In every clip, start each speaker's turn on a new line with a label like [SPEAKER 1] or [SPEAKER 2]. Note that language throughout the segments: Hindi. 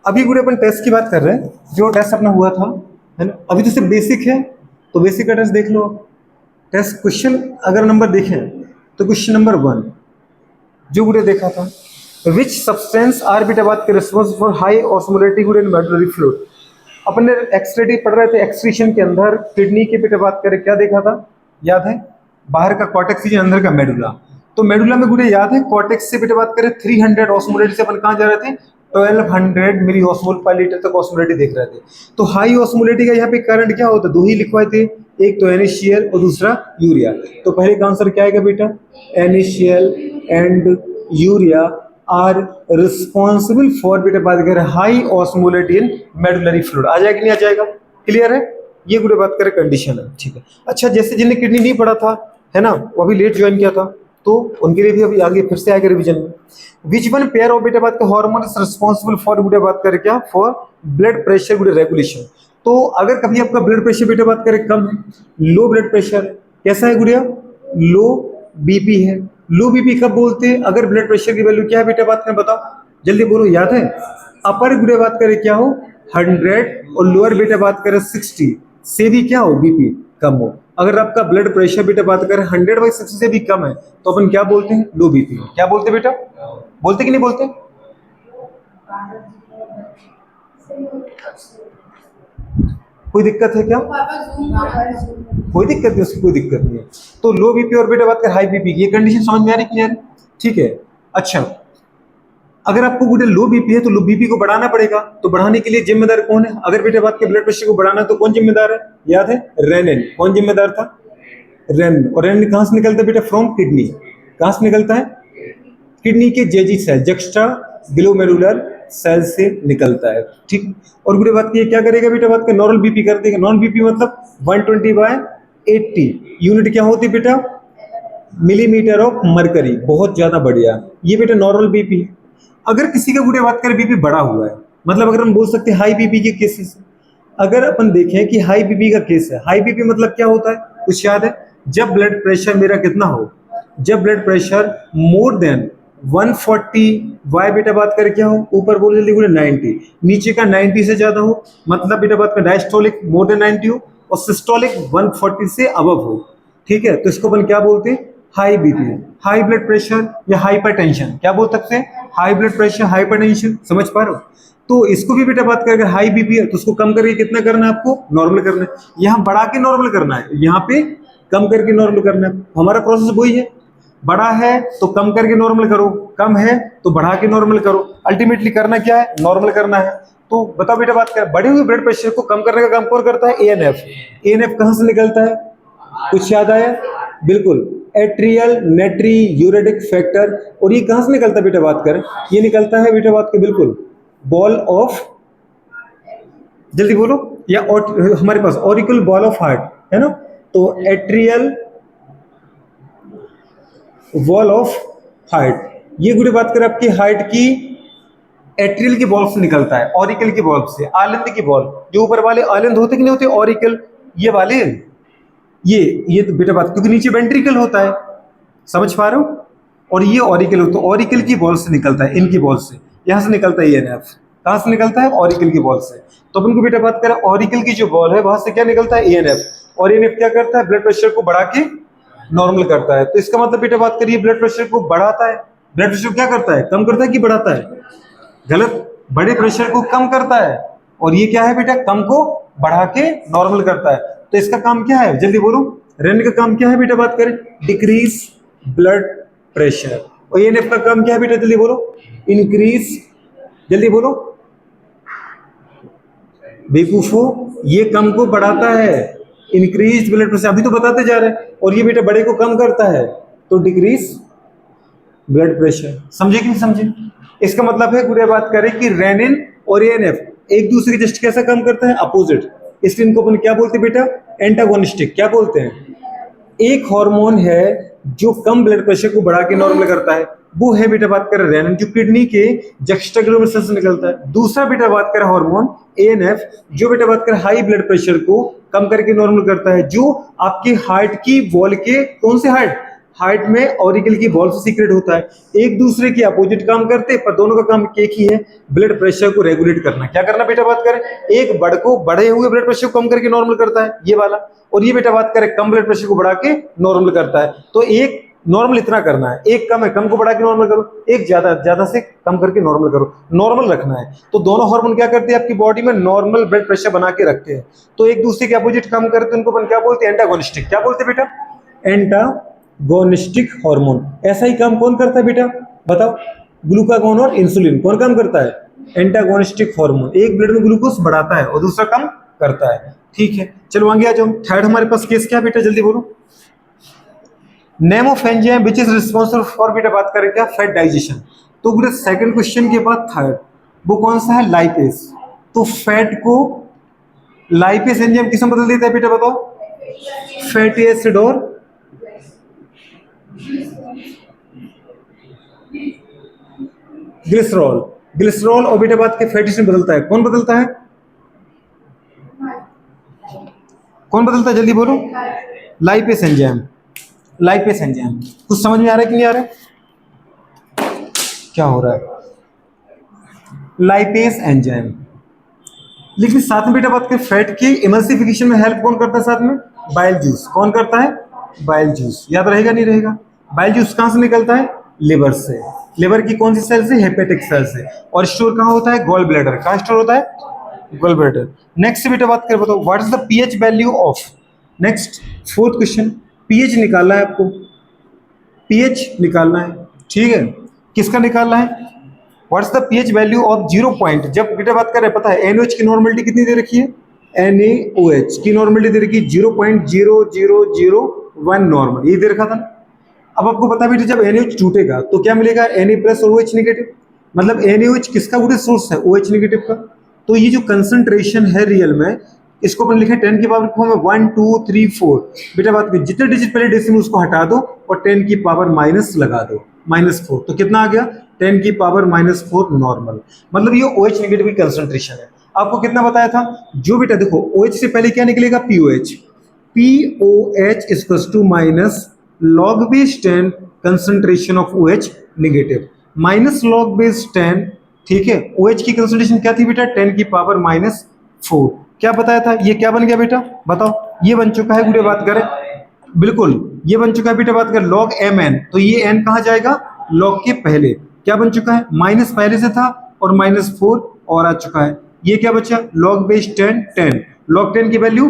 [SPEAKER 1] अभी पूरे अपन टेस्ट की बात कर रहे हैं, जो टेस्ट अपना हुआ था, है ना। अभी तो सिर्फ बेसिक है, तो बेसिक का टेस्ट देख लो। टेस्ट क्वेश्चन अगर नंबर देखें तो क्वेश्चन नंबर 1 जो पूरे देखा था, विच सब्सटेंस आर बीटा बात के response for high ऑस्मोलेटिक in medullary fluid. अपने एक्सरेडी पढ़ रहे थे, एक्सक्रीशन के अंदर किडनी के बीटा बात करें क्या देखा था, याद है? बाहर का कॉर्टेक्स ही, अंदर का मेडुला। तो मेडुला में गुड़े याद है, कॉर्टेक्स से बीटा बात करें 300 ऑस्मोलेटिक से अपन कहाँ जा रहे थे, 1200 मिली ऑस्मोल पर लीटर तक ऑस्मोलेटिक देख रहे थे। तो हाई ऑस्मोलेटिक का यहाँ पे करंट क्या होता है, दो ही लिखवाए थे, एक तो NaCl और दूसरा यूरिया। तो पहले का आंसर क्या आएगा बेटा, NaCl and urea are responsible for बेटा बात करें हाई ऑस्मोलेटिक इन मेडुलरी फ्लूइड। आ जाएगा नहीं आ जाएगा, क्लियर है? ये गुड़े बात करें कंडीशन है, ठीक है। अच्छा, जैसे जिन्हें किडनी नहीं पढ़ा था, है ना, वो अभी लेट ज्वाइन किया था, तो उनके लिए भी अभी आगे फिर से आएगा रिवीजन में। विच वन पेयर ऑफ बेटा बात का हार्मोन इज रिस्पॉन्सिबल फॉर बेटा बात करें क्या, फॉर ब्लड प्रेशर गुड़े रेगुलेशन। तो अगर कभी आपका ब्लड प्रेशर बेटा बात करें कम है, लो ब्लड प्रेशर कैसा है गुड़िया, लो बीपी है। लो बीपी कब बोलते हैं, अगर ब्लड प्रेशर की वैल्यू क्या है बेटा बात करें, बताओ जल्दी बोलो, याद है? अपर गुड़े बात करें क्या हो, 100 और लोअर बेटा बात करें 60 से भी क्या हो, बीपी कम हो। अगर आपका ब्लड प्रेशर बेटा बात करें 100/60 से भी कम है, तो अपन क्या बोलते हैं, लो बीपी। क्या बोलते बेटा, बोलते कि नहीं बोलते? कोई दिक्कत है क्या? कोई दिक्कत नहीं, उसकी कोई दिक्कत नहीं है। तो लो बीपी और बेटा बात कर हाई बीपी, ये कंडीशन समझ में आ रही, क्लियर? ठीक है। अच्छा, अगर आपको बेटा लो बीपी है तो लो बीपी को बढ़ाना पड़ेगा, तो बढ़ाने के लिए जिम्मेदार कौन है? अगर बेटा बात के ब्लड प्रेशर को बढ़ाना तो कौन जिम्मेदार है, याद है? रेनिन। कौन जिम्मेदार था? रेनिन। और रेनिन कहां से निकलता है बेटा, फ्रॉम किडनी। कहां से निकलता है? किडनी के JG cell, juxtaglomerular cell से निकलता है, ठीक। और बुरे बात की क्या करेगा बेटा बात का, नॉर्मल बीपी कर देगा। नॉर्मल बीपी मतलब 120/80 यूनिट क्या होती है बेटा, मिलीमीटर ऑफ मरकरी। बहुत ज्यादा बढ़िया, ये बेटा नॉर्मल बीपी है। अगर किसी का बुरे बात करें बीपी बढ़ा हुआ है, मतलब अगर हम बोल सकते हैं हाई बीपी के केसेस। अगर अपन देखें कि हाई बीपी का केस है, हाई बीपी मतलब क्या होता है, कुछ याद है? जब ब्लड प्रेशर मेरा कितना हो, जब ब्लड प्रेशर मोर देन 140 वाई बेटा बात करें क्या हो, ऊपर बोल जल्दी बोले 90, नीचे का 90 से ज्यादा हो, मतलब बेटा बात करें डायस्टोलिक मोर देन 90 हो, और सिस्टोलिक 140 से अबव हो, ठीक है। तो इसको अपन क्या बोलते हैं, high BP. High blood pressure या हाइपरटेंशन, क्या बोल सकते हैं, हाई ब्लड प्रेशर, हाइपरटेंशन। समझ पा रहे हो? तो इसको भी बेटा बात करें, अगर हाई बीपी है तो उसको कम करके कितना करना है आपको, नॉर्मल करना है। यहाँ बढ़ा के नॉर्मल करना है, यहाँ पे कम करके नॉर्मल करना है। हमारा प्रोसेस वही है, बड़ा है तो कम करके नॉर्मल करो, कम है तो बढ़ा के नॉर्मल करो। अल्टीमेटली करना क्या है, नॉर्मल करना है। तो बताओ बेटा बात करें, बढ़े हुए ब्लड प्रेशर को कम करने का काम कौन करता है, ANF। ANF कहां से निकलता है, कुछ याद आया? बिल्कुल, एट्रियल नेट्री यूरेटिक फैक्टर। और ये कहां से निकलता है बेटा बात करें, ये निकलता है बेटा बात के बिल्कुल बॉल ऑफ, जल्दी बोलो, या हमारे पास ऑरिकल बॉल ऑफ हार्ट है ना। तो एट्रियल वॉल ऑफ हार्ट, ये गुड़ी बात करें आपकी हार्ट की एट्रियल की बॉल से निकलता है, ऑरिकल की बॉल से। आलिंद की बॉल, जो ऊपर वाले आलिंद होते कि नहीं होते, ऑरिकल, ये वाले, ये तो बेटा बात, क्योंकि नीचे वेंट्रिकल होता है, समझ पा रहे हो? और ये ऑरिकल होता है, ऑरिकल की बॉल से निकलता है, इनकी बॉल से, यहां से निकलता है ANF। कहां से निकलता है, ऑरिकल की बॉल से। तो अपन को बेटा बात करें, ऑरिकल की जो बॉल है वहां से क्या निकलता है, ANF। और ANF क्या करता है, ब्लड प्रेशर को बढ़ा के नॉर्मल करता है। तो इसका मतलब बेटा बात करिए, ब्लड प्रेशर को बढ़ाता है। ब्लड प्रेशर क्या करता है, कम करता है कि बढ़ाता है? गलत, बड़े प्रेशर को कम करता है, और ये क्या है बेटा, कम को बढ़ा के नॉर्मल करता है। तो इसका काम क्या है, जल्दी बोलो, रेनिन का काम क्या है बेटा बात करें, डिक्रीज ब्लड प्रेशर। और ANF का काम क्या है बेटा, जल्दी बोलो, इंक्रीज, जल्दी बोलो बेवकूफो, ये कम को बढ़ाता है, इंक्रीज ब्लड प्रेशर, अभी तो बताते जा रहे हैं। और ये बेटा बड़े को कम करता है, तो डिक्रीज ब्लड प्रेशर। समझे कि नहीं समझे? इसका मतलब है पूरी बात करें कि रेनिन और ANF एक दूसरे के जस्ट कैसा काम करता है, अपोजिट। इसलिए इनको अपन क्या बोलते हैं बेटा, एंटागोनिस्टिक। क्या बोलते हैं? एक हार्मोन है जो कम ब्लड प्रेशर को बढ़ा के नॉर्मल करता है, वो है बेटा बात करें रेनिन, जो किडनी के जक्स्टाग्लोमेरुलर से निकलता है। दूसरा बेटा बात करें हार्मोन ANF, जो बेटा बात करें हाई ब्लड प्रेशर को कम करके नॉर्मल करता है, जो आपके हार्ट की वॉल के, कौन से हार्ट, हार्ट में ऑरिकल की बॉल से सीक्रेट होता है। एक दूसरे के अपोजिट काम करते हैं पर दोनों का काम एक ही है, ब्लड प्रेशर को रेगुलेट करना। क्या करना बेटा बात करें, एक बढ़े हुए ब्लड प्रेशर को कम करके नॉर्मल करता है ये वाला, और ये बेटा बात करें कम ब्लड प्रेशर को बढ़ा के नॉर्मल करता है। तो एक नॉर्मल इतना करना है, एक कम है कम को बढ़ा के नॉर्मल करो, एक ज्यादा से कम करके नॉर्मल करो, नॉर्मल रखना है। तो दोनों हार्मोन क्या करते हैं आपकी बॉडी में, नॉर्मल ब्लड प्रेशर बना के रखते हैं। तो एक दूसरे के अपोजिट काम करते हैं, उनको अपन क्या बोलते हैं, एंटागोनिस्टिक। क्या बोलते हैं बेटा, एंटागोनिस्टिक हार्मोन। ऐसा ही काम कौन करता है बेटा बताओ, ग्लूकागोन और इंसुलिन कौन काम करता है, एंटागोनिस्टिक हार्मोन। एक ब्लड में ग्लूकोज बढ़ाता है और दूसरा कम करता है। ठीक है, चलो आगे आ जाओ। थर्ड हमारे पास केस क्या बेटा, जल्दी बोलो। Name of enzyme which is responsible for, बेटा बात करें क्या, फैट डाइजेशन। तो बेटा सेकंड क्वेश्चन के बाद थर्ड वो कौन सा है, लाइपेज। तो फैट को लाइपेज एंजाइम किसमें बदल देता है बेटा बताओ, फैटी एसिड और ग्लिसरॉल। ग्लिसरॉल और बेटा बात के फैटी एसिड बदलता है, कौन बदलता है, कौन बदलता है जल्दी बोलो, लाइपेज एंजाइम। लाइपेज एंजाइम कुछ समझ में आ रहा है कि नहीं आ रहा है, क्या हो रहा है, लाइपेज एंजाइम। लेकिन साथ में बेटा बात करें फैट की इमल्सिफिकेशन में हेल्प कौन करता है, साथ में बाइल जूस। कौन करता है, बाइल जूस। याद रहेगा नहीं रहेगा, बाइल जूस कहां से निकलता है, लिवर से। लिवर की कौन सी सेल से, हेपेटिक सेल से। और स्टोर कहां होता है, गॉल ब्लैडर। कहां स्टोर होता है, गॉल ब्लैडर। नेक्स्ट बेटा बात करें बताओ, what is the pH value of, next fourth question, pH निकालना है आपको, पीएच निकालना है। ठीक है, किसका निकालना है, what's the pH value of 0 point. जब बेटा बात कर रहे हैं पता है एनओएच की नॉर्मलिटी कितनी दे रखी है, NaOH की नॉर्मलिटी दे रखी है 0.0001 नॉर्मल, ये दे रखा था। अब आपको पता है बेटा जब NaOH टूटेगा तो क्या मिलेगा, Na प्लस और OH नेगेटिव। मतलब NaOH किसका वुड सोर्स है, OH नेगेटिव का। तो ये जो कंसंट्रेशन है रियल में, इसको अपन लिखे 10 की पावर फॉर्म में 1 2 3 4। बेटा बात करें जितने डिजिट पहले डेसिमल उसको हटा दो और 10 की पावर माइनस लगा दो, -4। तो कितना आ गया, 10 की पावर -4 नॉर्मल। मतलब ये OH नेगेटिव की कंसंट्रेशन है। आपको कितना बताया था, जो बेटा देखो OH से पहले क्या निकलेगा, POH। POH equals to minus log base 10 concentration of OH negative minus log base 10। ठीक है, OH की कंसंट्रेशन क्या थी बेटा, 10 की पावर -4। क्या बताया था, ये क्या बन गया बेटा बताओ, ये बन चुका है, गुड़े बात करें बिल्कुल ये बन चुका है बेटा बात करें log mn। तो ये n कहां जाएगा, log के पहले। क्या बन चुका है, माइनस पहले से था और -4 और आ चुका है। ये क्या बचा, log base 10 10, log 10 की वैल्यू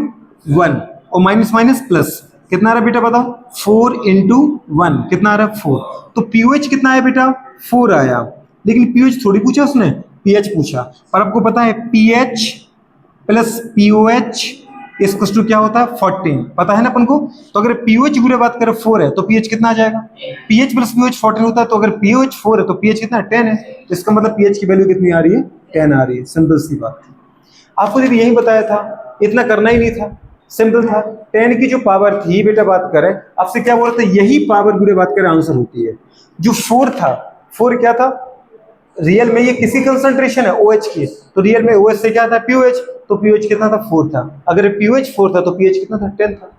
[SPEAKER 1] 1 और माइनस माइनस प्लस कितना आ रहा है बेटा बताओ, 4 × 1 कितना आ रहा है, 4। तो पीओएच कितना आया बेटा, 4 आया। लेकिन पीओएच थोड़ी पूछा उसने, पीएच पूछा। और आपको पता है pH plus pOH equals to क्या होता है, 14। पता है ना अपन को। तो अगर पीओएच गुरे बात करें 4 है तो पीएच कितना आ जाएगा, पीएच प्लस पीओएच 14 होता है। तो अगर पीओएच 4 है तो पीएच कितना है, 10 है। तो इसका मतलब पीएच की वैल्यू कितनी आ रही है, 10 आ रही है। सिंपल सी बात। आपको देखिए यही बताया था, इतना करना ही नहीं था, सिंपल था। 10 की जो पावर थी बेटा बात करें, आपसे क्या बोल रहे थे, यही पावर गुरे बात करें आंसर होती है। जो 4 था, 4 क्या था, रियल में ये किसी कंसंट्रेशन है OH की, तो रियल में OH से क्या था, POH। तो POH कितना था, 4 था। अगर POH 4 था तो PH कितना था, 10 था।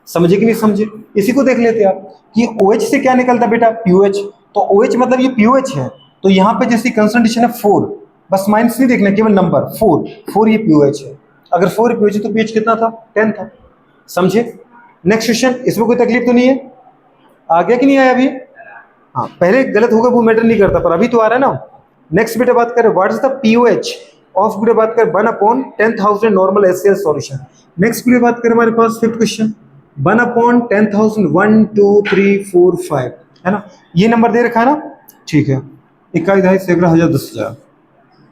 [SPEAKER 1] समझे कि नहीं समझे, इसी को देख लेते आप कि OH से क्या निकलता बेटा, POH। तो OH मतलब ये POH है। तो यहाँ पे जैसी कंसंट्रेशन है 4, बस माइनस नहीं देखना, केवल नंबर 4 ये POH है। अगर 4 POH है तो PH कितना था, 10 था। समझे। नेक्स्ट क्वेश्चन, इसमें कोई तकलीफ तो नहीं है, आ गया कि नहीं आया अभी, हाँ पहले गलत होगा वो मैटर नहीं करता, पर अभी तो आ रहा है ना। नेक्स्ट बेटा बात करें, what is the pOH of, बेटा बात करें 1/10,000 नॉर्मल HCl सॉल्यूशन। नेक्स्ट बेटा बात करें हमारे पास फिफ्थ क्वेश्चन, 1/10,000 1 2 3 4 5 है ना, ये नंबर दे रखा है ना। ठीक है, 21 2 सैकड़ा 1000 10,000।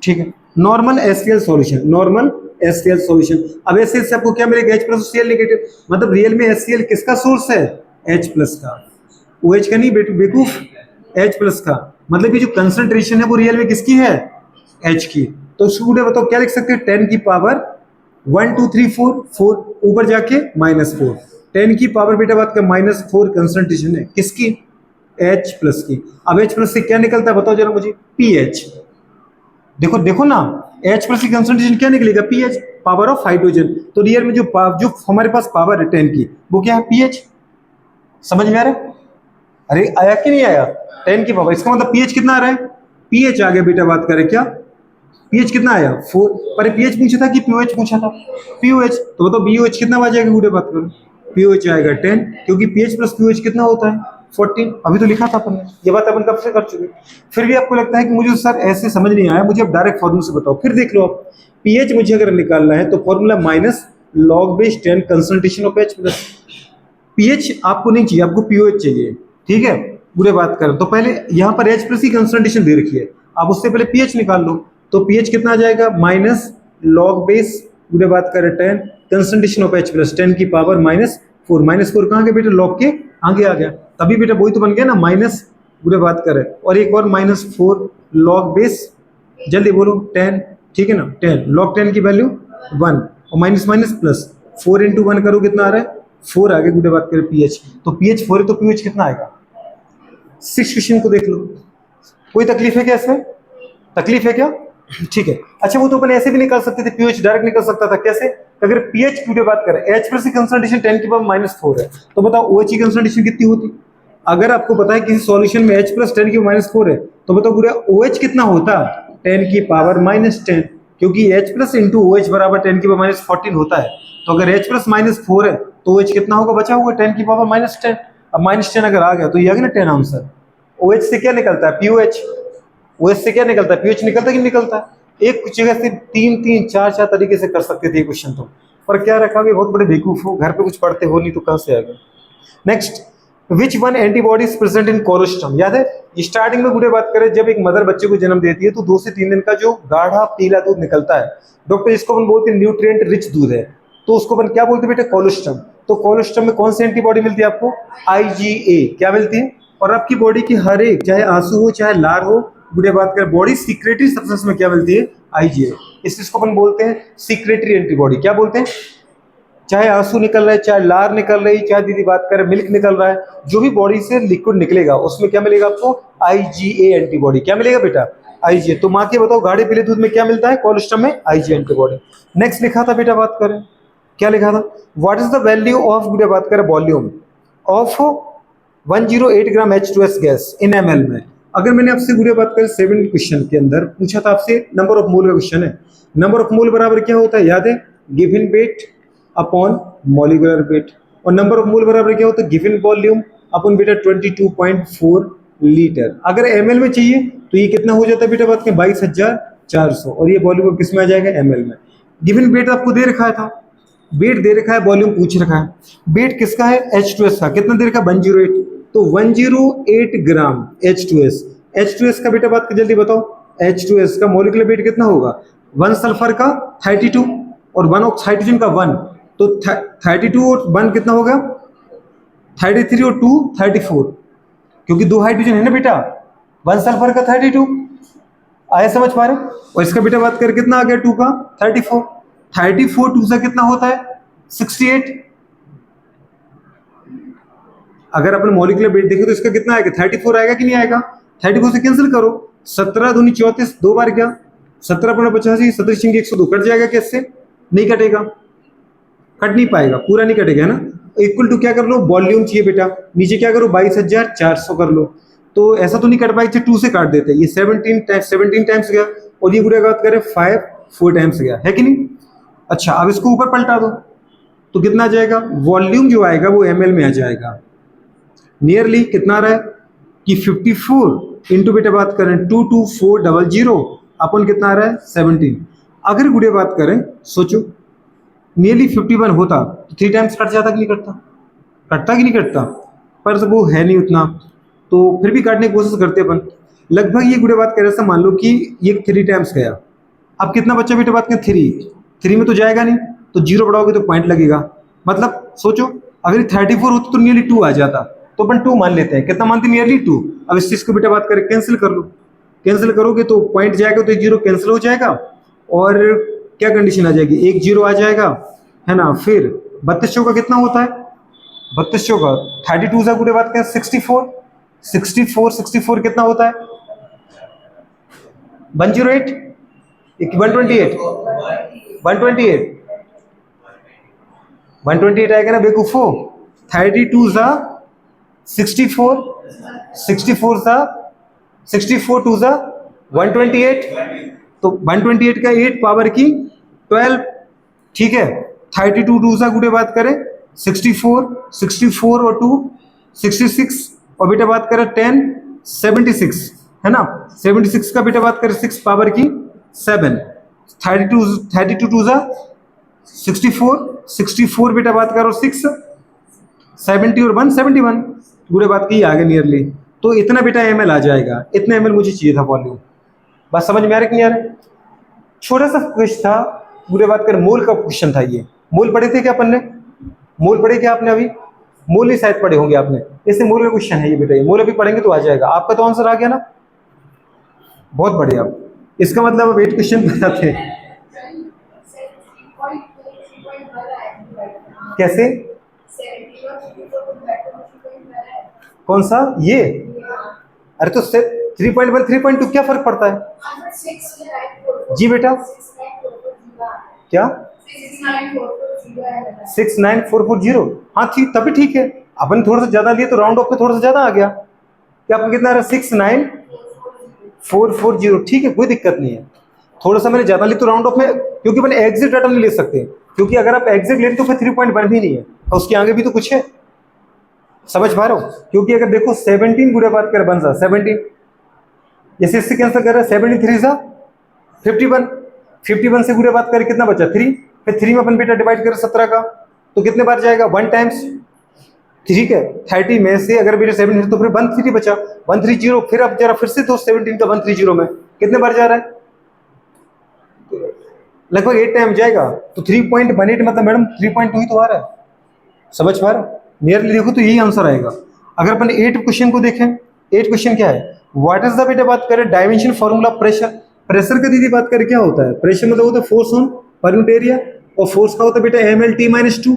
[SPEAKER 1] ठीक है, normal HCl solution, normal HCl solution. अब HCl से आपको क्या मिलेगा, H प्लस Cl नेगेटिव। मतलब रियल में HCl किसका सोर्स है, H प्लस का। OH का नहीं बेवकूफ, H प्लस का। मतलब ये जो कंसंट्रेशन है वो रियल में किसकी है, H की। तो स्टूडेंट बताओ क्या लिख सकते हैं, 10 की पावर 1 2 3 4 4 ऊपर जाके -4। 10 की पावर बेटा बात का -4 कंसंट्रेशन है किसकी, H प्लस की। अब H प्लस से क्या निकलता है बताओ जरा मुझे, PH। देखो देखो ना, H प्लस की कंसंट्रेशन क्या निकलेगा, PH, पावर ऑफ हाइड्रोजन। तो रियल में जो हमारे पास पावर है 10 की, वो क्या है, PH। समझ में आ रहा है। अरे आया कि नहीं आया, 10 की पावर, इसका मतलब पीएच कितना आ रहा है, पीएच आ गया बेटा, बात करें क्या, पीएच कितना आया 4, पर पीएच पूछा था कि पीओएच पूछा था, पीओएच, तो बताओ बीओएच कितना आ जाएगा गुड़े, बात करो, पीओएच आएगा 10, क्योंकि पीएच प्लस पीओएच कितना होता है 14, अभी तो लिखा था अपन ने, ये बात अपन कब से कर चुके। फिर भी आपको लगता है कि मुझे सर ऐसे समझ नहीं आया, मुझे अब डायरेक्ट फॉर्मूला से बताओ, फिर देख लो आप, पीएच मुझे अगर निकालना है तो formula minus log base 10 concentration of H plus, pH आपको नहीं चाहिए, आपको पीओएच चाहिए, ठीक है, पूरे बात करें तो पहले यहाँ पर एच प्लस की कंसंट्रेशन दे रखी है, आप उससे पहले पीएच निकाल लो, तो पीएच कितना आ जाएगा माइनस लॉग बेस पूरे बात करें 10 कंसंट्रेशन ऑफ एच प्लस 10 की पावर -4, -4 कहाँ गया बेटा, लॉग के आगे आ गया, तभी बेटा वही तो बन गया ना माइनस पूरे बात करें, और एक और -4 लॉग बेस, जल्दी बोलो 10, ठीक है ना, 10 लॉग 10 की वैल्यू 1, और माइनस माइनस प्लस 4 इंटू 1 करो कितना आ रहा है 4 आगे गुडे, बात करें पीएच, तो पीएच 4 है तो पीएच कितना आएगा, 6 क्वेश्चन को देख लो, कोई तकलीफ है क्या इसमें, तकलीफ है क्या, ठीक है। अच्छा वो तो अपन ऐसे भी निकाल सकते थे, पीएच डायरेक्ट निकल सकता था, कैसे, अगर पीएच की बात करें एच प्लस की कंसंट्रेशन 10 की पावर -4 है, तो बताओ ओएच की कंसंट्रेशन कितनी होती, अगर आपको पता है किसी सॉल्यूशन में H प्लस 10 की -4 है, तो बताओ पूरा OH कितना होता, 10 की पावर -10, क्योंकि H प्लस इंटू OH बराबर 10 की पावर -14 होता है, तो अगर H प्लस -4 है तो OH कितना होगा, बचा होगा 10 की पावर -10, अब -10 अगर आ गया तो ये आ गया ना 10 आंसर, OH से क्या निकलता है POH, OH से क्या निकलता है POH, निकलता है कि निकलता है, एक जगह से 3 4 तरीके से कर सकते थे क्वेश्चन तो, पर क्या रखा, बहुत बड़े बेवकूफ हो, घर पे कुछ पढ़ते हो नहीं तो कहां से आ गए। Next, which one antibody is present in colostrum, याद है स्टार्टिंग में गुड़े बात करें, जब एक मदर बच्चे को जन्म देती है तो 2 से 3 दिन का जो गाढ़ा पीला दूध निकलता है, डॉक्टर इसको अपन बोलते हैं न्यूट्रिएंट रिच दूध है, तो उसको अपन क्या बोलते हैं बेटा, कोलोस्ट्रम, तो कोलोस्ट्रम में कौन सी एंटीबॉडी मिलती है आपको, आईजीए, क्या मिलती है, और आपकी बॉडी की हर एक, चाहे आंसू हो चाहे लार हो, गुड़े बात करें बॉडी सीक्रेटरी सब्सटेंस में क्या मिलती है, आईजीए, इसको अपन बोलते हैं सीक्रेटरी एंटीबॉडी, क्या बोलते हैं, चाहे आंसू निकल रहा है, चाहे लार निकल रही, चाहे दीदी बात करें मिल्क निकल रहा है, जो भी बॉडी से लिक्विड निकलेगा उसमें क्या मिलेगा आपको, आईजीए एंटीबॉडी, क्या मिलेगा बेटा, आईजीए, तो माँ के बताओ गाढ़े पीले दूध में क्या मिलता है, कोलेस्ट्रॉल में आईजीए एंटीबॉडी। नेक्स्ट लिखा था बेटा, बात करें क्या लिखा था, what is the value of बेटा बात करें volume of 108 gram H2S gas in ml में, अगर मैंने आपसे गुड़िया बात करें 7 क्वेश्चन के अंदर पूछा था आपसे, नंबर ऑफ मोल का क्वेश्चन है, नंबर ऑफ मोल बराबर क्या होता है, याद है, given weight upon molecular weight, और नंबर ऑफ मोल बराबर क्या होता है, गिवन वॉल्यूम अपन बेटा 22.4 लीटर, अगर ml में चाहिए तो ये कितना हो जाता है बेटा बात करें 22,400, और ये वॉल्यूम किस में आ जाएगा, ml में। गिवन वेट आपको दे रखा था, वेट दे रखा है, वॉल्यूम पूछ रखा है, वेट किसका है H2S का, कितना दे रखा है 108, तो 108 ग्राम H2S का बेटा बात कर जल्दी बताओ, H2S का मॉलिक्यूलर वेट कितना होगा, 1 सल्फर का 32 और 1 ऑक्स हाइड्रोजन का 1, तो 32 और 1 कितना होगा 33 और 2 34, क्योंकि 2 हाइड्रोजन है ना बेटा, 1 सल्फर का 32, आया समझ पा रहे, और इसका बेटा बात कर कितना आ गया 2 का 34, 34 2 से कितना होता है 68, अगर अपन मॉलिक्यूलर वेट देखें तो इसका कितना आएगा 34 आएगा कि नहीं आएगा, 34 से कैंसिल करो, 17 दूनी 34, 2 बार क्या 17 × 85 17 102, कट जाएगा कैसे, नहीं कटेगा, कट नहीं पाएगा, पूरा नहीं कटेगा ना, इक्वल टू क्या कर लो, वॉल्यूम चाहिए बेटा, नीचे क्या करो 22,400 कर लो, तो ऐसा तो नहीं कट पाएगा, 2 से काट देते, ये 17 टाइम्स गया, और ये पूरा बात करें 4 टाइम्स गया है कि नहीं। अच्छा अब इसको ऊपर पलटा दो तो कितना आ जाएगा, वॉल्यूम जो आएगा वो ml में आ जाएगा, नियरली कितना आ रहा है कि 54 इंटू बेटा बात करें 22400 अपन कितना आ रहा है 17, अगर गुड़िया बात करें सोचो नियरली 51 होता तो 3 टाइम्स कट जाता कि नहीं कटता, कटता कि नहीं कटता, पर वो है नहीं उतना, तो फिर भी काटने की कोशिश करते अपन, लगभग ये गुड़िया बात करें ऐसा मान लो कि ये 3 टाइम्स गया, अब कितना बच्चा बेटा बात करें 3 में तो जाएगा नहीं, तो 0 बढ़ाओगे तो पॉइंट लगेगा, मतलब सोचो अगर 34 होता तो नियरली 2 आ जाता, तो अपन 2 मान लेते हैं, कितना मानते हैं नियरली 2, अब इस चीज को बेटा बात करें कैंसिल कर लो, कैंसिल करोगे तो पॉइंट जाएगा तो 0 कैंसिल हो जाएगा, और क्या कंडीशन आ जाएगी 1 0 आ जाएगा है ना, फिर 32 चौका कितना होता है 32 चौका 32 से पूरे बात करें 64 कितना होता है 108 128 आएगा ना बेकूफो, 32 सा 64, 64 सा 64 टू सा 128, तो 128 का 8 पावर की 12, ठीक है। 32 टू सा गुड़े बात करें 64, 64 और 2 66, और बेटा बात करें 10 76, है ना। 76 का बेटा बात करें 6 पावर की 7, 32 टू सा 64, 64 बेटा बात करो 6, 70 और 171 गुड़े बात की आगे नियरली। तो इतना बेटा ml आ जाएगा, इतना ml मुझे चाहिए था वॉल्यूम। बात समझ में आ रही कि नहीं आ रही? छोटा सा क्वेश्चन था, गुड़े बात कर मोल का क्वेश्चन था ये। मोल पढ़े थे क्या अपन ने? मोल पढ़े क्या आपने? अभी मोल ही शायद पढ़े होंगे आपने। इससे मोल का क्वेश्चन है ये बेटा, ये मोल अभी पढ़ेंगे तो आ जाएगा। आपका तो आंसर आ गया ना, बहुत बढ़िया। इसका मतलब अब 8 क्वेश्चन बताते हैं। कैसे? कौन सा ये? अरे तो 3.1 3.2 क्या फर्क पड़ता है? जी बेटा क्या 69440? हाँ ठीक, तभी ठीक है। अपन थोड़ा सा ज्यादा लिए तो राउंड ऑफ पे थोड़ा सा ज्यादा आ गया। क्या आपको कितना आ रहा है? 69440, ठीक है, कोई दिक्कत नहीं है। थोड़ा सा मैंने ज्यादा ली तो राउंड ऑफ में, क्योंकि मैंने एग्जिट डाटा नहीं ले सकते, क्योंकि अगर आप एग्जिट लेते तो फिर 3.1 भी नहीं है, और उसके आगे भी तो कुछ है। समझ पा रहे हो? क्योंकि अगर देखो 17 गुड़े बात कर बन सा 17, जैसे इससे कैंसिल कर रहा है 73 सा 51, 51 से गुड़े बात करें कितना बचा? 3, फिर 3 में अपन बेटा डिवाइड करें 17 का, तो कितने बार जाएगा? 1 टाइम्स, ठीक है। 30 में से अगर बेटा 7 तो फिर 130 बचा, 130। फिर अब जरा फिर से तो 17 का 130 में कितने बार जा रहा है? लगभग 8 टाइम जाएगा। तो 3.18 मतलब मैडम 3.2 ही तो आ रहा है। समझ पा रहे हो? नियरली देखो तो यही आंसर आएगा। अगर अपन 8 क्वेश्चन को देखें, 8 क्वेश्चन क्या है? व्हाट इज द बेटा बात करें डायमेंशन फॉर्मूला प्रेशर। प्रेशर का दीदी बात करें क्या होता है? प्रेशर मतलब होता है force on per unit area, और फोर्स का होता है बेटा ml/t-2,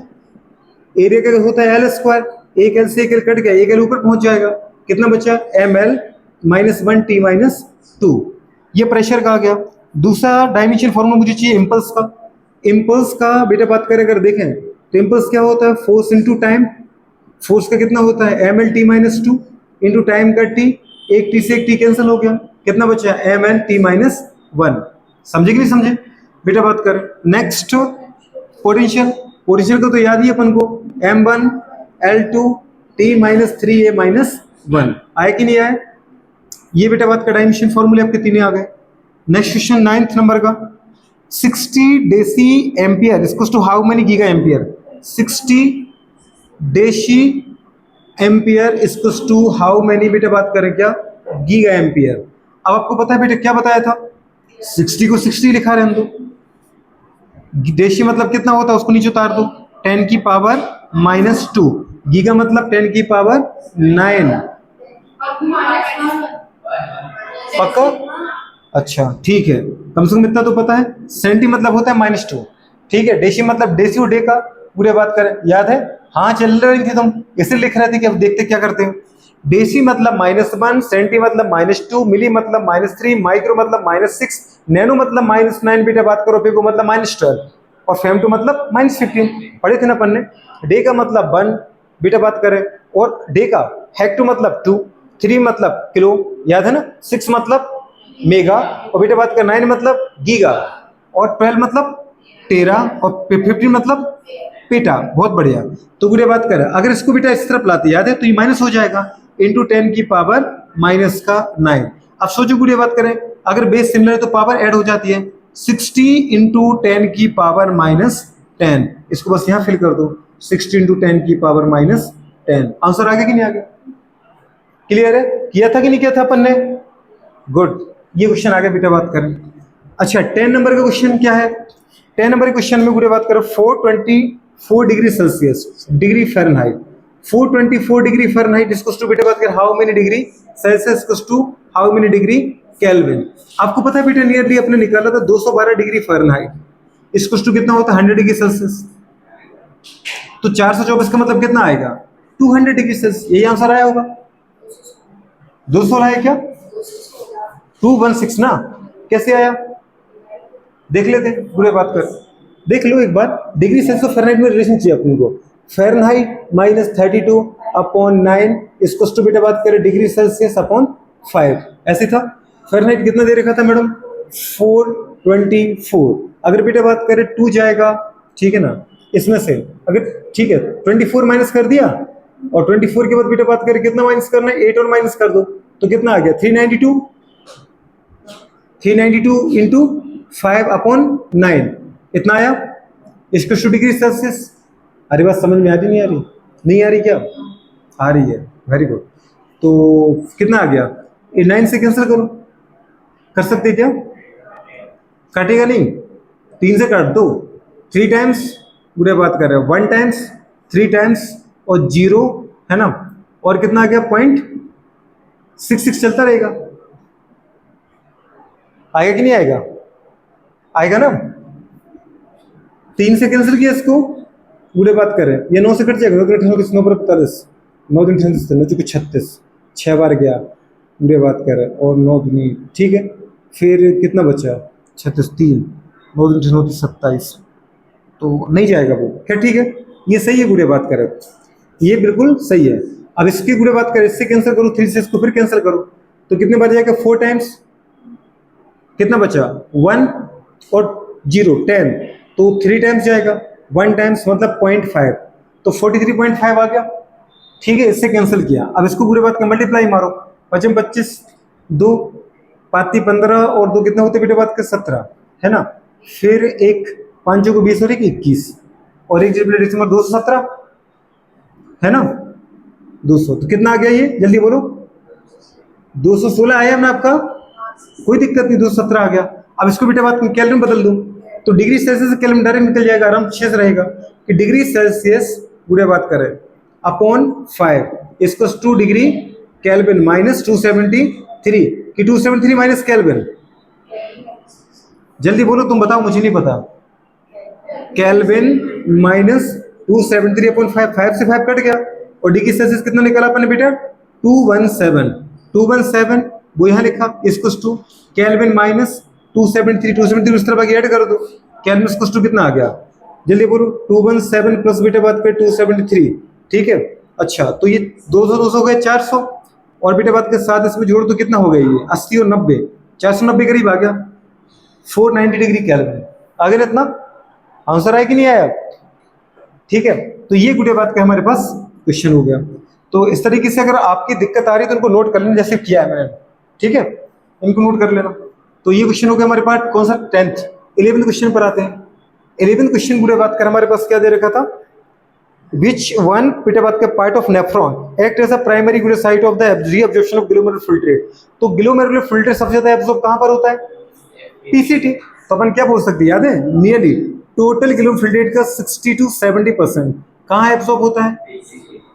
[SPEAKER 1] एरिया का होता है l²। एक एल से एक एल कट गया, एक एल ऊपर पहुंच जाएगा, कितना बचा? ml-1t-2, ये प्रेशर का आ गया। दूसरा डायमेंशन फॉर्मूला मुझे चाहिए इम्पल्स का। इम्पल्स का बेटा बात करें अगर देखें तो इम्पल्स क्या होता है? Force into time. फोर्स का कितना होता है? ml/t-2 इंटू टाइम का t, एक t से एक t कैंसिल हो गया, कितना बचा? ml/t-1। समझे कि नहीं समझे? बेटा बात कर नेक्स्ट पोटेंशियल। पोटेंशियल को तो याद ही अपन को, m1L2T-3A-1 आए कि नहीं आए? ये बेटा बात का डायमेंशन फॉर्मूले आपके तीन आ गए। नेक्स्ट क्वेश्चन 9th नंबर का, 60 deci ampere equals to how many giga ampere. 60 deci ampere equals to how many बेटा बात करें क्या? Giga ampere. अब आपको पता है बेटा क्या बताया था? 60 को 60 लिखा रहने दो, डेसी मतलब कितना होता है उसको नीचे उतार दो, 10 की पावर -2, गीगा मतलब 10 की पावर 9। पक्का? अच्छा ठीक है, कम से कम इतना तो पता है। सेंटी मतलब होता है -2, ठीक है। डेसी मतलब डेसी और डे का पूरे बात करें, याद है? हाँ चल रही थी तुम, इसे लिख रहे थे कि अब देखते क्या करते हो। डेसी मतलब -1, सेंटी मतलब -2, मिली मतलब -3, माइक्रो मतलब -6, नैनो मतलब -9 बेटा बात करो, पिको मतलब -12, और फेम2 मतलब -15 पढ़े थे ना अपन ने। डे का मतलब 1 बेटा बात करें, और डे का हेक्टो मतलब 2, 3 मतलब किलो, याद है ना, 6 मतलब मेगा, और बेटा बात कर 9 मतलब गीगा, और 12 मतलब टेरा, और 15 मतलब पेटा। बहुत बढ़िया। तो बुरे बात कर अगर इसको बेटा इस तरफ लाते, याद है, तो ये माइनस हो जाएगा इंटू 10 की पावर -9। अब सोचो बुरी बात करें, अगर बेस सिमिलर है तो पावर ऐड हो जाती है, 60 इंटू 10 की पावर -10। इसको बस यहां फिल कर दो, 60 इंटू 10 की पावर -10। आंसर आ गया कि नहीं आ गया? क्लियर है? किया था कि नहीं किया था अपन ने? गुड। ये क्वेश्चन आगे बेटा बात करें। अच्छा 10 नंबर का क्वेश्चन क्या है? 10 नंबर के क्वेश्चन में पूरे बात करो 424 degree Celsius degree Fahrenheit, 424 degree Fahrenheit equals to बेटा बात कर how many degree Celsius equals to how many degree Kelvin. आपको पता है बेटा नियरली अपने निकाला था 212 डिग्री फ़ारेनहाइट इक्वल्स टू कितना होता है 100 डिग्री सेल्सियस। तो 424 का मतलब कितना आएगा? 200 डिग्री सेल्सियस। यही आंसर आया होगा। 216 है क्या? 216 ना, कैसे आया देख लेते, बुरे बात कर देख लो एक बार। डिग्री सेल्सियस फ़ारेनहाइट में रिलेशन चाहिए अपन को। फ़ारेनहाइट -32 अपॉन 9 इसको टू बेटा बात करें डिग्री सेल्सियस अपॉन 5, ऐसे था। फ़ारेनहाइट कितना दे रखा था मैडम? 424। अगर बेटा बात करें 2 जाएगा, ठीक है ना, इसमें से अगर ठीक है 24 माइनस कर दिया और 24 के बाद बेटा बात करें कितना माइनस करना है, 8 और माइनस कर दो तो कितना आ गया 392। 392 इंटू 5 अपॉन 9 इतना आया इसको टू डिग्री सेल्सियस। अरे बात समझ में आ रही नहीं आ रही? नहीं आ रही क्या? आ रही है, वेरी गुड। तो कितना आ गया? 9 से कैंसिल करो, कर सकते क्या? काटेगा नहीं, 3 से काट दो। 3 टाइम्स बुरे बात कर रहे हो, 1 टाइम्स 3 टाइम्स और 0 है ना, और कितना आ गया 0.66 चलता रहेगा। आएगा कि नहीं आएगा? आएगा ना। 3 से कैंसिल किया इसको, बुरे बात करें ये 9 से कट जाएगा, 9 9 पर 45, 9 3 9 चुके 36, 6 बार गया बुरे बात करें और 9 दूनी, ठीक है, फिर कितना बचा 36, 3 9 3 9 27, तो नहीं जाएगा वो। क्या ठीक है, ये सही है बुरे बात करें, ये बिल्कुल सही है। अब इसकी बुरे बात करें, इससे कैंसिल करो, 3 से इसको फिर कैंसिल करो तो कितने बार जाएगा 4 टाइम्स, कितना बचा 1 और 0 10, तो 3 टाइम्स जाएगा, 1 टाइम्स मतलब 0.5, तो 43.5 आ गया, ठीक है। इससे कैंसिल किया, अब इसको पूरे बात का मल्टीप्लाई मारो, 5 25 2 5 15 और 2 कितना होते बेटे बात का 17 है ना, फिर एक 5 को 20 और 21 और एक डिसम्बर 217 है ना, 200, तो कितना आ गया ये जल्दी बोलो? 216 आया ना आपका, कोई दिक्कत नहीं, 217 आ गया। अब इसको बेटा बात कैलविन बदल दो तो डिग्री सेल्सियस से कैलविन डायरेक्ट निकल जाएगा, आराम से रहेगा कि डिग्री सेल्सियस बुढ़े बात करें अपॉन 5 इसको 2 डिग्री कैलविन माइनस 273 कि 273 माइनस कैलविन, जल्दी बोलो तुम बताओ, मुझे नहीं पता। कैलविन माइनस 273 अपॉन 5 से 5 कट गया और डिग्री सेल्सियस कितना निकाला अपने बेटा 217 वो यहाँ लिखा, इसको 2 कैलविन माइनस 273 उस तरफ ऐड कर दो, कैलविन इसको 2 कितना आ गया जल्दी बोलो 217 प्लस बेटा बात पे 273, ठीक है। अच्छा तो ये 200 हो गए 400 और बेटा बात के साथ इसमें जोड़ तो कितना हो गया ये 80 और 90 490 करीब आ गया, 490 डिग्री कैलविन आ गया, इतना आंसर आया कि नहीं आया? ठीक है, तो ये गुड़े बात का हमारे पास क्वेश्चन हो गया। तो इस तरीके से अगर आपकी दिक्कत आ रही है तो इनको नोट कर लेना जैसे किया है मैंने, ठीक है, इनको नोट कर लेना। तो ये क्वेश्चन हो गया हमारे पास कौन सा 10th। 11th क्वेश्चन पर आते हैं। 11th क्वेश्चन गुड़े बात कर हमारे पास क्या दे रखा था, Which one बेटा बात का part of nephron act as a primary good site of the reabsorption of glomerular filtrate. तो ग्लोमेरुलर फिल्ट्रेट सबसे ज्यादा एब्जॉर्ब कहां पर होता है? पीसीटी। तो अपन क्या बोल सकते हैं याद है, नियरली टोटल ग्लोमेरुलर फिल्ट्रेट का 60 to 70% कहां एब्जॉर्ब होता है?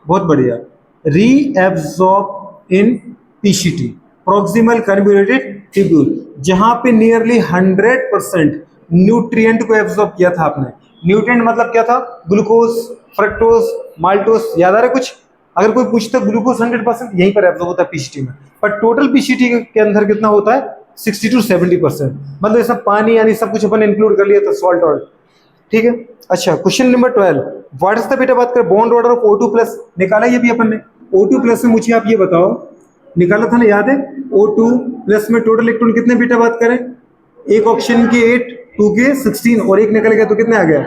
[SPEAKER 1] बहुत बढ़िया, रीएब्जॉर्ब इन पीसीटी प्रॉक्सिमल कन्वोल्यूटेड ट्यूब्यूल, जहां पे नियरली 100% न्यूट्रिएंट को एब्जॉर्ब किया था आपने। न्यूट्रिएंट मतलब क्या था? ग्लूकोज, फ्रक्टोज, माल्टोज, याद आ रहा है कुछ? अगर कोई पूछता ग्लूकोज 100% यहीं पर एब्जॉर्ब होता है पीसीटी में, पर टोटल पीसीटी के अंदर कितना होता है 60 to 70%, मतलब ये सब पानी यानी सब कुछ अपन इंक्लूड कर लिया था, सॉल्ट और, ठीक है। अच्छा question number 12, what is the बेटा बात कर bond order of O2 plus, निकाला ये भी अपन ने। O2 प्लस में मुझे आप ये बताओ, निकाला था ना याद है, O2 प्लस में टोटल इलेक्ट्रॉन कितने बेटा बात करें, एक ऑक्सीजन के 8, 2 के 16 और एक निकल गया तो कितने आ गया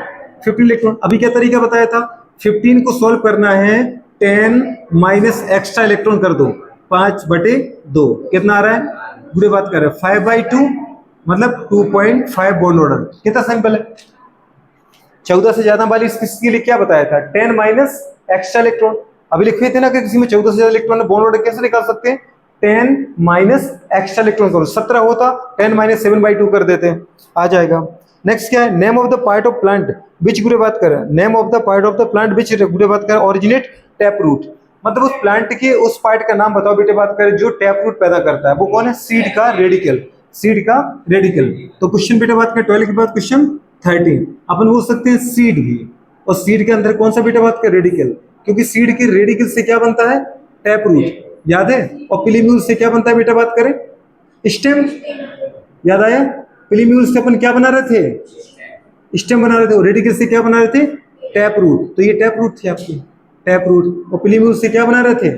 [SPEAKER 1] 15 इलेक्ट्रॉन। अभी क्या तरीका बताया था, 15 को सॉल्व करना है 10 माइनस एक्स्ट्रा इलेक्ट्रॉन कर दो 5/2, कितना आ रहा है बुरे बात कर रहे हैं 5/2 मतलब 2.5 बॉन्ड ऑर्डर, कितना सिंपल है। 14 से ज्यादा वाली इसके लिए क्या बताया था 10 माइनस एक्स्ट्रा इलेक्ट्रॉन, अभी लिखे थे ना कि किसी में 14 से ज्यादा इलेक्ट्रॉन बॉन्ड ऑर्डर कैसे निकाल सकते हैं, 10 माइनस एक्स्ट्रा इलेक्ट्रॉन करो, 17 होता 10 माइनस 7/2 कर देते हैं, आ जाएगा। नेक्स्ट क्या है, name of the part of plant which गुरे बात करें, name of the part of the plant which गुरे बात करें ओरिजिनेट टैप रूट, मतलब उस प्लांट के उस पार्ट का नाम बताओ बेटे बात करें जो टैप रूट पैदा करता है, वो कौन है, सीड का रेडिकल, सीड का रेडिकल। तो क्वेश्चन बेटे बात करें 12 के बाद क्वेश्चन 13, अपन बोल सकते हैं सीड भी, और सीड के अंदर कौन सा बेटे बात करें रेडिकल, क्योंकि सीड के रेडिकल से क्या बनता है टैप रूट, याद है, और पिलीम्यूल से क्या बनता है बेटा बात करें स्टेम, याद आया, पिलीम्यूल से अपन क्या बना रहे थे स्टेम बना रहे थे, और रेडिकल से क्या बना रहे थे टैप रूट, तो ये टैप रूट थी आपकी, टैप रूट। और प्लीम्यूल से क्या बना रहे थे,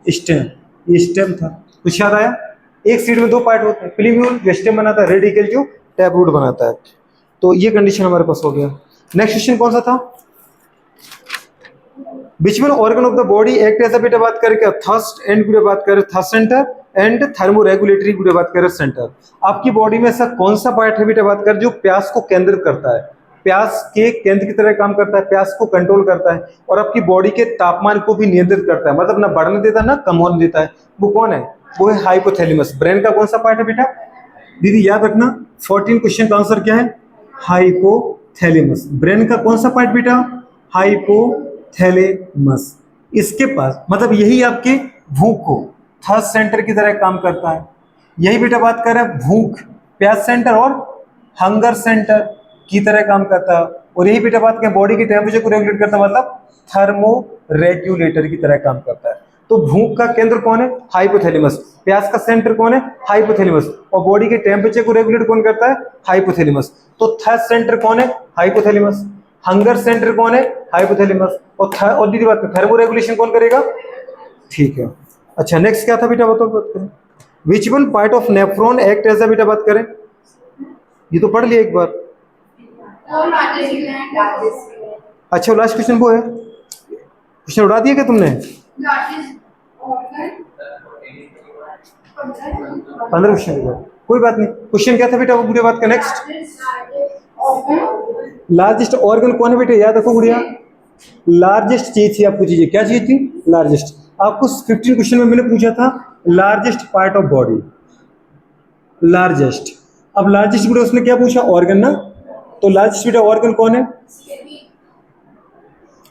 [SPEAKER 1] स्टेम, ये स्टेम था। कुछ याद आया? एक सीड में दो पार्ट होते हैं, प्लीम्यूल जो स्टेम बनाता है, रेडिकल जो टैप रूट बनाता है। तो ये कंडीशन हमारे पास हो गया। नेक्स्ट क्वेश्चन कौन सा था? Which one organ of the body act as a बेटा बात करें थर्स्ट एंड बेटा बात करें थर्स्ट सेंटर एंड थर्मोरेगुलेटरी बेटा बात करें सेंटर। आपकी बॉडी में ऐसा कौन सा पार्ट है बेटा बात करें जो प्यास को केंद्रित करता है, प्यास के केंद्र की तरह काम करता है, प्यास को कंट्रोल करता है और आपकी बॉडी के तापमान को भी नियंत्रित करता है, मतलब ना बढ़ने देता है ना कम होने देता है। वो कौन है? वो है हाइपोथैलेमस। ब्रेन का कौन सा पार्ट है बेटा? दीदी याद रखना 14 क्वेश्चन का आंसर क्या है? हाइपोथैलेमस। ब्रेन का कौन सा पार्ट बेटा? हाइपोथैलेमस। इसके पास मतलब यही आपके भूख को थर्ड सेंटर की तरह काम करता है। यही बेटा बात कर रहा है भूख, प्यास सेंटर और हंगर सेंटर की तरह काम करता है। और यही बेटा बात कर बॉडी की टेम्परेचर को रेगुलेट करता है, मतलब थर्मो रेगुलेटर की तरह काम करता है। तो भूख का केंद्र कौन है? हाइपोथैलेमस। प्यास का सेंटर कौन है? हाइपोथैलेमस। और बॉडी के टेम्परेचर को रेगुलेट कौन करता है? हाइपोथैलेमस। तो थर्ड सेंटर कौन है? हाइपोथैलेमस। हंगर सेंटर कौन है? हाइपोथैलेमस। और दीदी बात थर्मो रेगुलेशन कौन करेगा? ठीक है। अच्छा नेक्स्ट क्या था बेटा बताओ, बात करें which one part of nephron act as a बेटा बात करें, ये तो पढ़ लिया एक बार। अच्छा लास्ट क्वेश्चन वो है, क्वेश्चन उड़ा दिया क्या तुमने? 15 क्वेश्चन, कोई बात नहीं। क्वेश्चन क्या था बेटा वो गुड़िया बात का? नेक्स्ट लार्जेस्ट ऑर्गन कौन है बेटा? याद रखो गुड़िया, लार्जेस्ट चीज थी आपको, चीजें क्या चीज थी? लार्जेस्ट। आपको 15 क्वेश्चन में मैंने पूछा था largest part of body, largest. अब लार्जेस्ट बेटा उसने क्या पूछा? ऑर्गन ना। तो लार्जेस्ट बेटा ऑर्गन कौन है?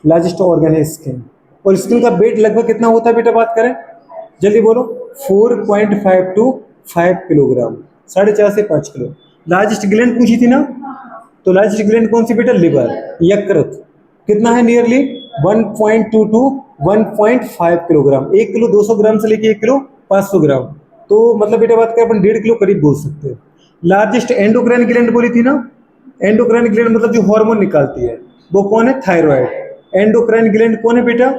[SPEAKER 1] लार्जेस्ट ऑर्गन है स्किन। और स्किन का वेट लगभग कितना होता है बेटा बात करें, जल्दी बोलो? 4.5 to 5 किलोग्राम, 4.5 से 5 किलो। लार्जेस्ट ग्लैंड पूछी थी ना, तो लार्जेस्ट ग्लैंड कौन सी बेटा? लिवर, यकृत। कितना है? Nearly 1.2 to 1.5 kilogram. 1 किलो 200 ग्राम से लेके 1 किलो 500 ग्राम। तो मतलब बेटा बात करें अपन 1.5 किलो करीब बोल सकते हैं। लार्जेस्ट एंडोक्राइन ग्लैंड बोली थी ना, एंडोक्राइन ग्लैंड मतलब जो हार्मोन निकालती है वो कौन है? थायराइड। एंडोक्राइन ग्लैंड कौन है बेटा?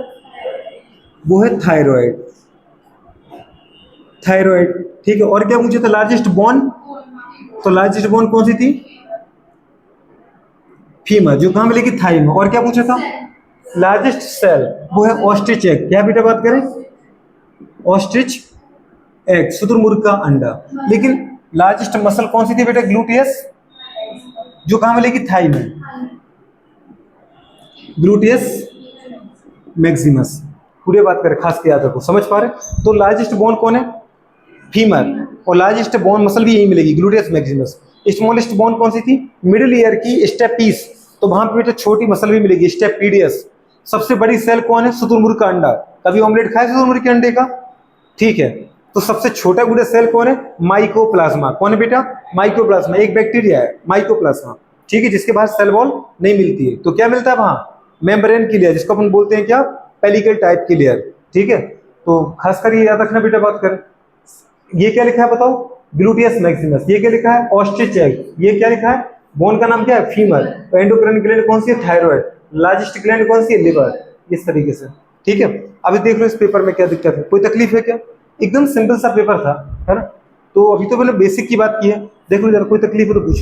[SPEAKER 1] वो है थायराइड, थायराइड। ठीक है। और क्या पूछा था? लार्जेस्ट बोन, तो लार्जेस्ट बोन कौन सी थी? फीमर, जो कहां मिलेगी? थाई में। और क्या पूछा था? लार्जेस्ट सेल, वो है ऑस्ट्रिच एग। क्या बेटा बात करें? ऑस्ट्रिच एग, शुतुरमुर्ग का अंडा। लेकिन लार्जेस्ट मसल कौन सी थी बेटा? ग्लूटियस, जो कहां मिलेगी? थाई में, ग्लूटियस मैक्सिमस। पूरी बात करें खास के याद रखो, समझ पा रहे? तो लार्जेस्ट बोन कौन है? फीमर। और लार्जेस्ट बोन मसल भी यही मिलेगी, ग्लूटियस मैक्सिमस। स्मॉलेस्ट बोन कौन सी थी? मिडिल ईयर की स्टेपीस, तो वहां पे बेटा छोटी मसल भी मिलेगी, स्टेपीडियस। सबसे बड़ी सेल कौन है? शुतुरमुर्ग का अंडा। कभी ऑमलेट खाया शुतुरमुर्ग के अंडे का? ठीक है। तो सबसे छोटा गुड़ा सेल कौन है? माइकोप्लाज्मा। कौन है बेटा? माइकोप्लाज्मा। एक बैक्टीरिया है माइकोप्लाज्मा, ठीक है, जिसके बाहर सेल वॉल नहीं मिलती है। तो क्या मिलता है वहां? मेम्ब्रेन की लेयर, जिसको अपन बोलते हैं क्या? पेलिकल टाइप की लेयर। ठीक है। तो खासकर ये याद रखना बेटा बात करें। ये क्या लिखा है बताओ? Gluteus Maximus. ये क्या लिखा है? Ostrich egg. ये क्या लिखा है? बोन का नाम क्या है? फीमर। तो एंडोक्राइन ग्लैंड कौन सी है? थायराइड। लार्जेस्ट ग्लैंड कौन सी है? लिवर। इस तरीके से, ठीक है। अभी देख लो इस पेपर में क्या दिक्कत है, कोई तकलीफ है क्या? एकदम सिंपल सा पेपर था, है ना। तो अभी तो मैंने बेसिक की बात की है, देख लो जरा कोई तकलीफ है तो पूछ।